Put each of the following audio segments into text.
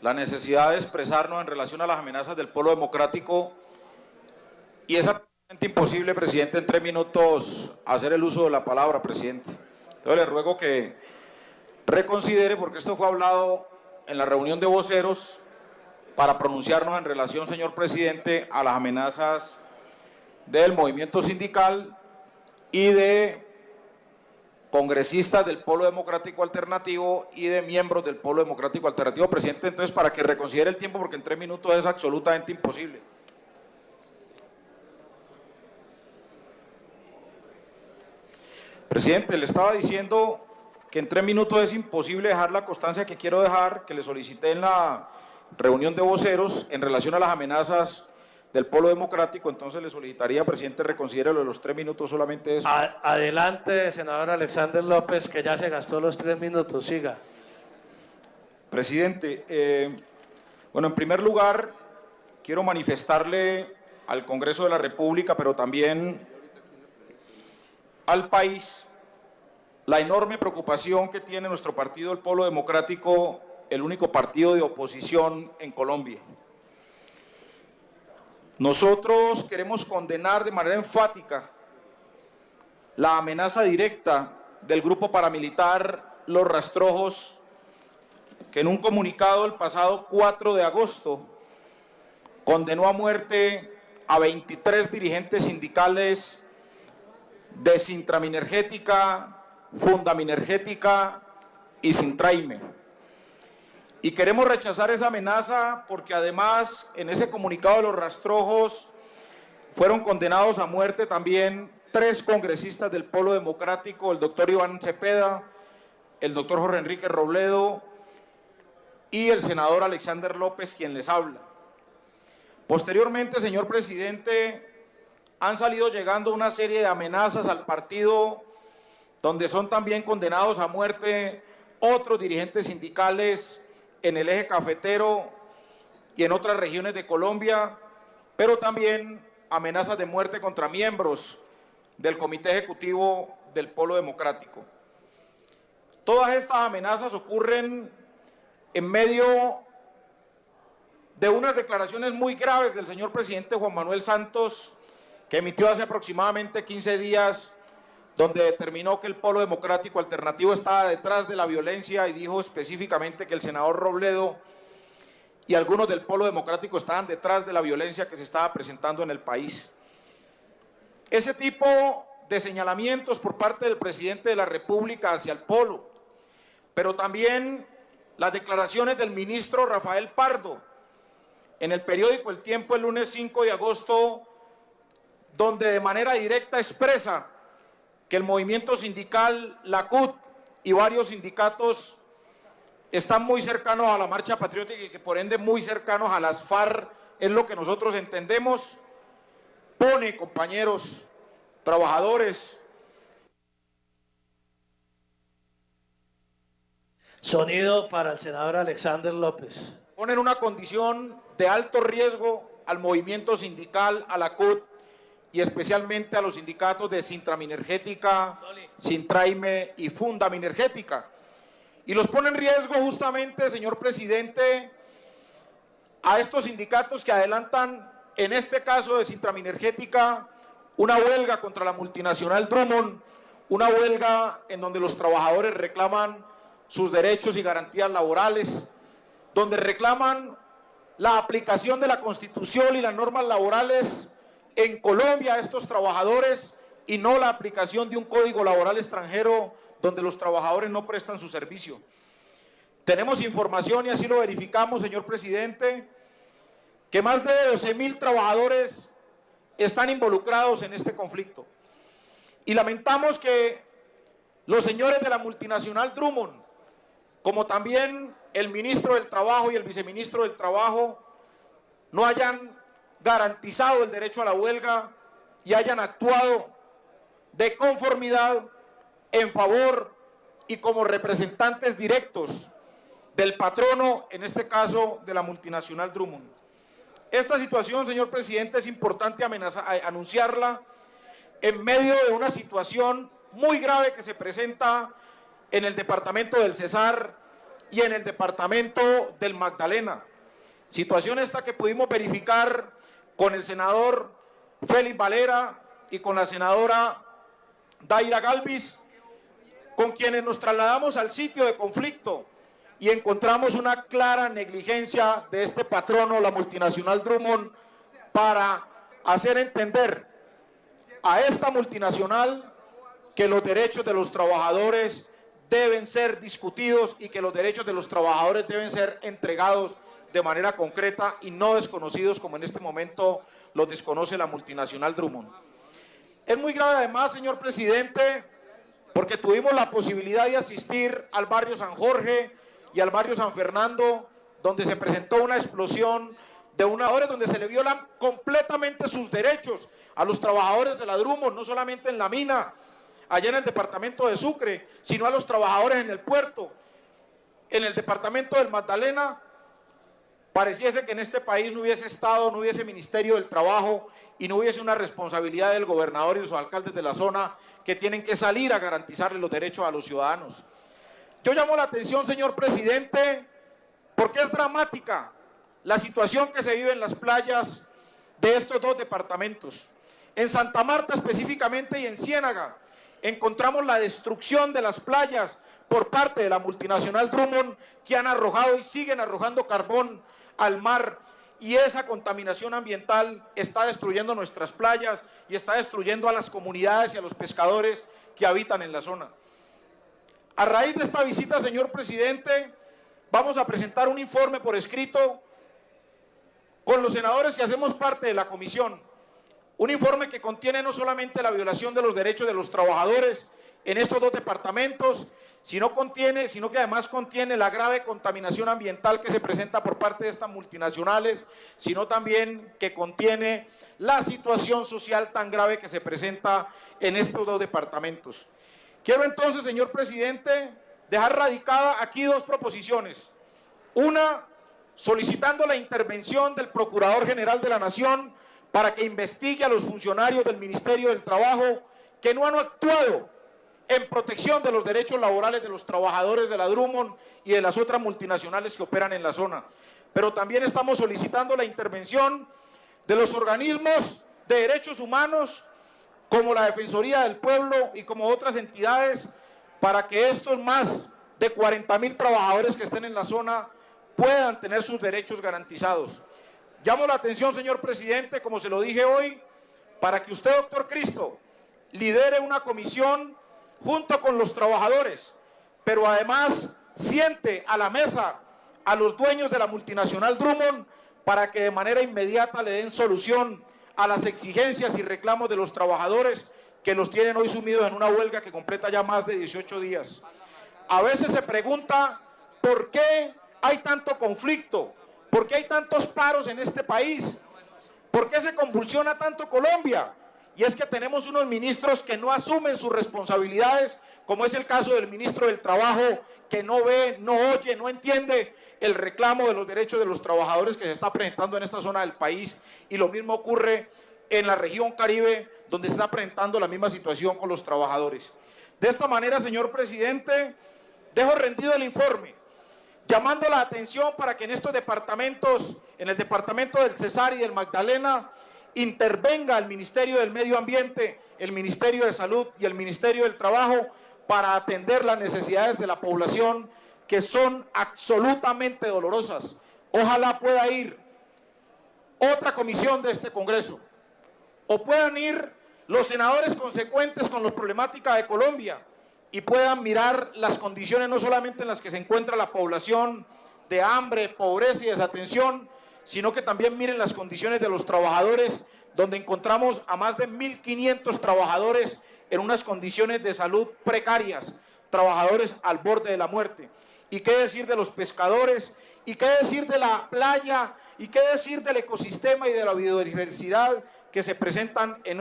la necesidad de expresarnos en relación a las amenazas del Polo Democrático y es absolutamente imposible, presidente, en 3 minutos hacer el uso de la palabra, presidente. Entonces le ruego que reconsidere, porque esto fue hablado en la reunión de voceros para pronunciarnos en relación, señor presidente, a las amenazas del movimiento sindical y de congresistas del Polo Democrático Alternativo y de miembros del Polo Democrático Alternativo. Presidente, entonces, para que reconsidere el tiempo, porque en 3 minutos es absolutamente imposible. Presidente, le estaba diciendo que en 3 minutos es imposible dejar la constancia que quiero dejar, que le solicité en la reunión de voceros en relación a las amenazas del Polo Democrático. Entonces le solicitaría, presidente, reconsidere lo de los 3 minutos, solamente eso. Adelante, senador Alexander López, que ya se gastó los 3 minutos, siga. Presidente, bueno, en primer lugar, quiero manifestarle al Congreso de la República, pero también al país, la enorme preocupación que tiene nuestro partido, el Polo Democrático, el único partido de oposición en Colombia. Nosotros queremos condenar de manera enfática la amenaza directa del grupo paramilitar Los Rastrojos, que en un comunicado el pasado 4 de agosto condenó a muerte a 23 dirigentes sindicales de Sintraminergética, Fundaminergética y Sintraime. Y queremos rechazar esa amenaza porque además en ese comunicado de Los Rastrojos fueron condenados a muerte también 3 congresistas del Polo Democrático, el doctor Iván Cepeda, el doctor Jorge Enrique Robledo y el senador Alexander López, quien les habla. Posteriormente, señor presidente, han salido llegando una serie de amenazas al partido donde son también condenados a muerte otros dirigentes sindicales en el eje cafetero y en otras regiones de Colombia, pero también amenazas de muerte contra miembros del Comité Ejecutivo del Polo Democrático. Todas estas amenazas ocurren en medio de unas declaraciones muy graves del señor presidente Juan Manuel Santos, que emitió hace aproximadamente 15 días, donde determinó que el Polo Democrático Alternativo estaba detrás de la violencia y dijo específicamente que el senador Robledo y algunos del Polo Democrático estaban detrás de la violencia que se estaba presentando en el país. Ese tipo de señalamientos por parte del presidente de la República hacia el Polo, pero también las declaraciones del ministro Rafael Pardo en el periódico El Tiempo el lunes 5 de agosto, donde de manera directa expresa que el movimiento sindical, la CUT y varios sindicatos están muy cercanos a la marcha patriótica y que por ende muy cercanos a las FARC, es lo que nosotros entendemos, pone, compañeros, trabajadores. Sonido para el senador Alexander López. Ponen una condición de alto riesgo al movimiento sindical, a la CUT y especialmente a los sindicatos de Sintraminergética, Sintraime y Fundaminergética. Y los pone en riesgo justamente, señor presidente, a estos sindicatos que adelantan, en este caso de Sintraminergética, una huelga contra la multinacional Drummond, una huelga en donde los trabajadores reclaman sus derechos y garantías laborales, donde reclaman la aplicación de la Constitución y las normas laborales en Colombia a estos trabajadores y no la aplicación de un código laboral extranjero donde los trabajadores no prestan su servicio. Tenemos información y así lo verificamos, señor presidente, que más de 12.000 trabajadores están involucrados en este conflicto. Y lamentamos que los señores de la multinacional Drummond, como también el ministro del Trabajo y el viceministro del Trabajo, no hayan garantizado el derecho a la huelga y hayan actuado de conformidad en favor y como representantes directos del patrono, en este caso de la multinacional Drummond. Esta situación, señor presidente, es importante anunciarla en medio de una situación muy grave que se presenta en el departamento del Cesar y en el departamento del Magdalena. Situación esta que pudimos verificar con el senador Félix Valera y con la senadora Daira Galvis, con quienes nos trasladamos al sitio de conflicto y encontramos una clara negligencia de este patrono, la multinacional Drummond, para hacer entender a esta multinacional que los derechos de los trabajadores deben ser discutidos y que los derechos de los trabajadores deben ser entregados de manera concreta y no desconocidos como en este momento los desconoce la multinacional Drummond. Es muy grave además, señor presidente, porque tuvimos la posibilidad de asistir al barrio San Jorge y al barrio San Fernando, donde se presentó una explosión de una hora donde se le violan completamente sus derechos a los trabajadores de la Drummond, no solamente en la mina, allá en el departamento de Sucre, sino a los trabajadores en el puerto. En el departamento del Magdalena, pareciese que en este país no hubiese Estado, no hubiese Ministerio del Trabajo y no hubiese una responsabilidad del gobernador y los alcaldes de la zona que tienen que salir a garantizarle los derechos a los ciudadanos. Yo llamo la atención, señor presidente, porque es dramática la situación que se vive en las playas de estos dos departamentos. En Santa Marta específicamente y en Ciénaga encontramos la destrucción de las playas por parte de la multinacional Drummond, que han arrojado y siguen arrojando carbón al mar, y esa contaminación ambiental está destruyendo nuestras playas y está destruyendo a las comunidades y a los pescadores que habitan en la zona. A raíz de esta visita, señor presidente, vamos a presentar un informe por escrito con los senadores que hacemos parte de la comisión. Un informe que contiene no solamente la violación de los derechos de los trabajadores en estos dos departamentos, sino que además contiene la grave contaminación ambiental que se presenta por parte de estas multinacionales, sino también que contiene la situación social tan grave que se presenta en estos dos departamentos. Quiero entonces, señor presidente, dejar radicada aquí dos proposiciones. Una, solicitando la intervención del Procurador General de la Nación para que investigue a los funcionarios del Ministerio del Trabajo que no han actuado en protección de los derechos laborales de los trabajadores de la Drummond y de las otras multinacionales que operan en la zona. Pero también estamos solicitando la intervención de los organismos de derechos humanos, como la Defensoría del Pueblo y como otras entidades, para que estos más de 40.000 trabajadores que estén en la zona puedan tener sus derechos garantizados. Llamo la atención, señor presidente, como se lo dije hoy, para que usted, doctor Cristo, lidere una comisión junto con los trabajadores, pero además siente a la mesa a los dueños de la multinacional Drummond para que de manera inmediata le den solución a las exigencias y reclamos de los trabajadores que los tienen hoy sumidos en una huelga que completa ya más de 18 días. A veces se pregunta por qué hay tanto conflicto, por qué hay tantos paros en este país, por qué se convulsiona tanto Colombia. Y es que tenemos unos ministros que no asumen sus responsabilidades, como es el caso del ministro del Trabajo, que no ve, no oye, no entiende el reclamo de los derechos de los trabajadores que se está presentando en esta zona del país, y lo mismo ocurre en la región Caribe, donde se está presentando la misma situación con los trabajadores. De esta manera, señor presidente, dejo rendido el informe, llamando la atención para que en estos departamentos, en el departamento del Cesar y del Magdalena, intervenga el Ministerio del Medio Ambiente, el Ministerio de Salud y el Ministerio del Trabajo para atender las necesidades de la población, que son absolutamente dolorosas. Ojalá pueda ir otra comisión de este Congreso, o puedan ir los senadores consecuentes con las problemáticas de Colombia y puedan mirar las condiciones no solamente en las que se encuentra la población de hambre, pobreza y desatención, sino que también miren las condiciones de los trabajadores, donde encontramos a más de 1.500 trabajadores en unas condiciones de salud precarias, trabajadores al borde de la muerte. ¿Y qué decir de los pescadores? ¿Y qué decir de la playa? ¿Y qué decir del ecosistema y de la biodiversidad que se presentan en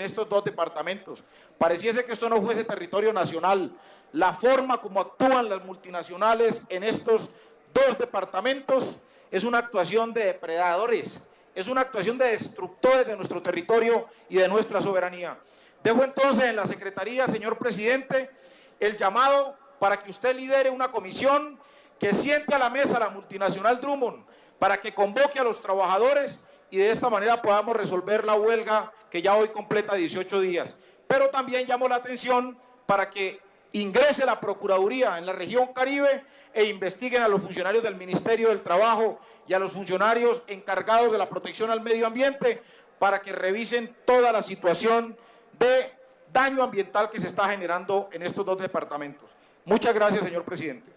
estos dos departamentos? Pareciese que esto no fuese territorio nacional. La forma como actúan las multinacionales en estos dos departamentos es una actuación de depredadores, es una actuación de destructores de nuestro territorio y de nuestra soberanía. Dejo entonces en la Secretaría, señor presidente, el llamado para que usted lidere una comisión que siente a la mesa la multinacional Drummond para que convoque a los trabajadores y de esta manera podamos resolver la huelga que ya hoy completa 18 días. Pero también llamó la atención para que ingrese la Procuraduría en la región Caribe e investiguen a los funcionarios del Ministerio del Trabajo y a los funcionarios encargados de la protección al medio ambiente para que revisen toda la situación de daño ambiental que se está generando en estos dos departamentos. Muchas gracias, señor presidente.